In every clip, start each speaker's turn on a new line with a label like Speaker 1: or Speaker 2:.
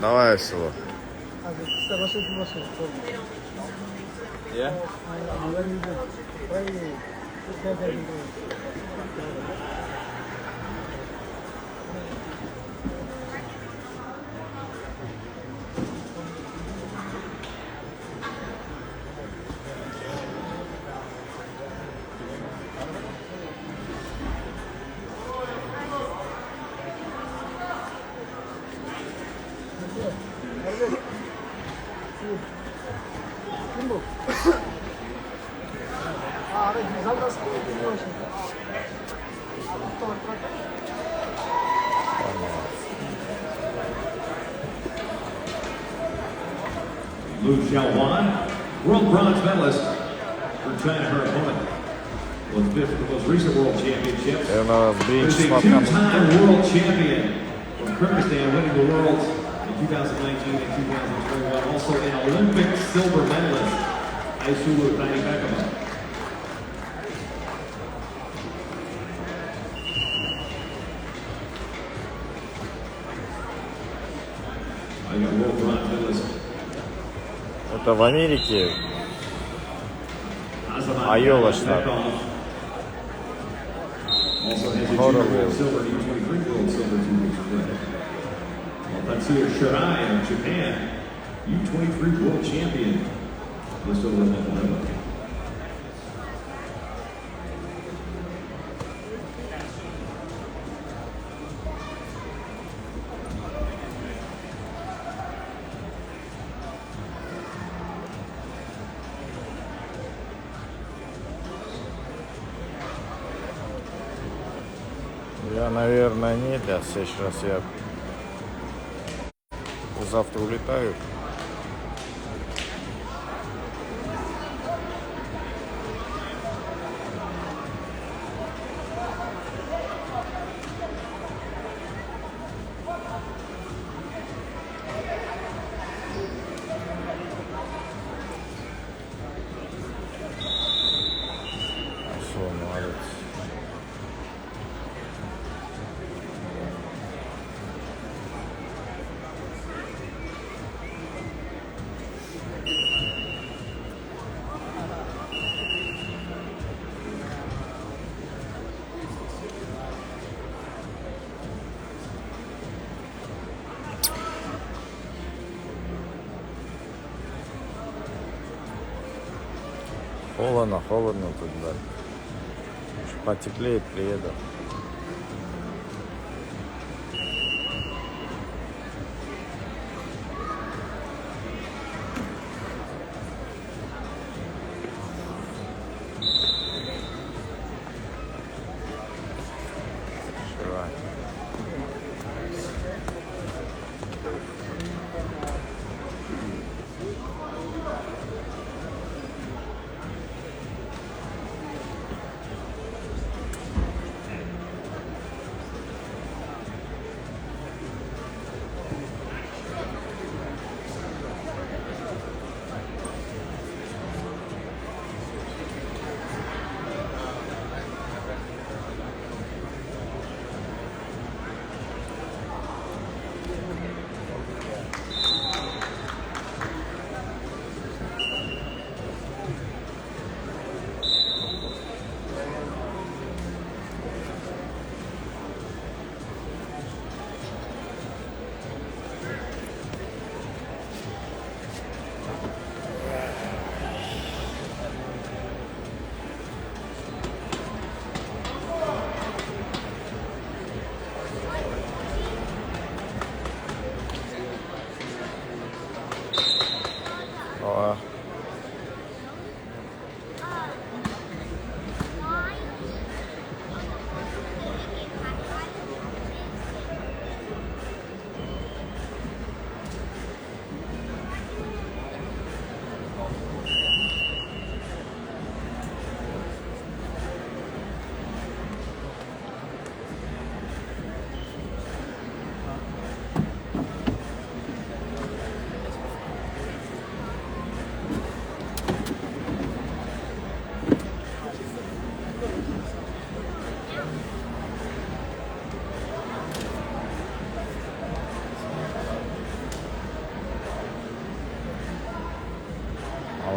Speaker 1: Давай село.
Speaker 2: Yeah?
Speaker 3: Lu Xiaowan, world bronze medalist for China, her opponent. Was fifth at the most recent world championships. Is a two-time world champion from Kyrgyzstan, winning the world in 2019 and 2021. Also an Olympic silver medalist, Aysulu Taibekova. I got world bronze medalist.
Speaker 1: Это в Америке. Айова штат.
Speaker 3: Also has a world silver, U23 world silver 2 weeks ago. Tatsuya Shirai of Japan, U23 world champion. Just over a month ago.
Speaker 1: Я, наверное, нет. Я сейчас завтра улетаю. Все, молодец. Холодно тут, да. Потеплеет, приеду.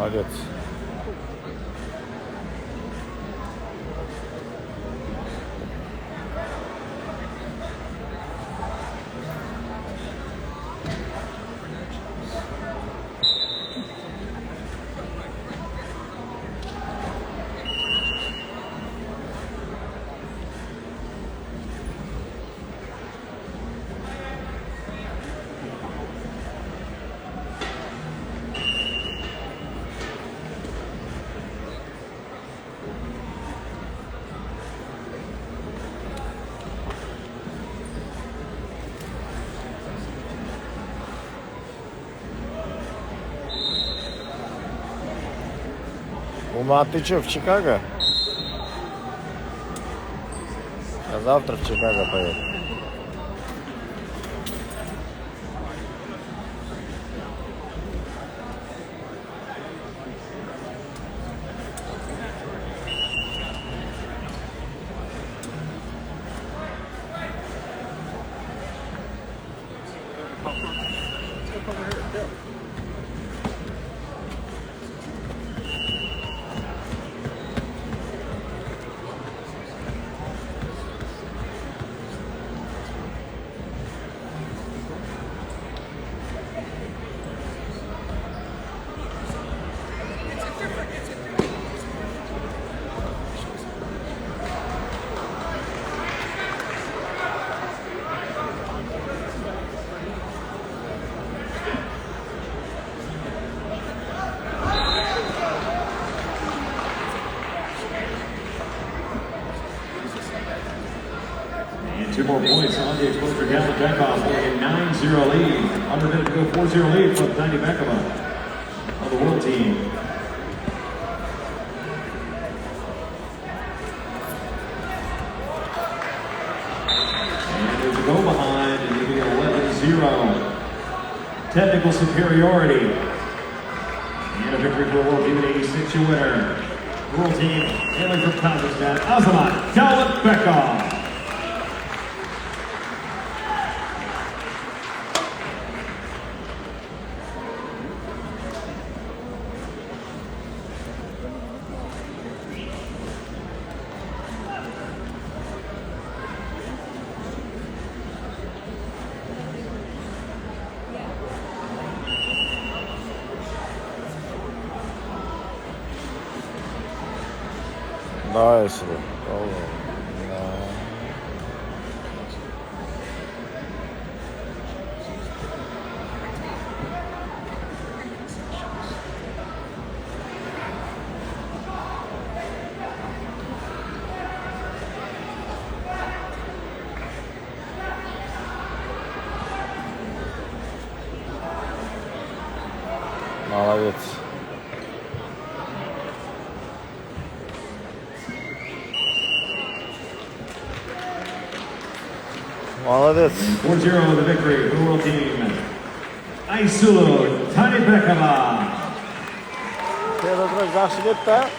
Speaker 1: Молодец. Ума, ты что, в Чикаго? А завтра в Чикаго поеду.
Speaker 3: And 2 more points on the exposure. David Beckhoff with a 9-0 lead. Under minute to go, 4-0 lead for Danny Beckhoff of the world team. And there's a go behind, and it'll be 11-0. Technical superiority. And a victory for World Team, an 86 winner. World Team hailing from Kazakhstan, Azamat Dalibekov.
Speaker 1: Да, если. Молодец. Молодец.
Speaker 3: 4-0 the victory for the world team. Aysulo Tanibekova.
Speaker 1: Ты разрешил, да?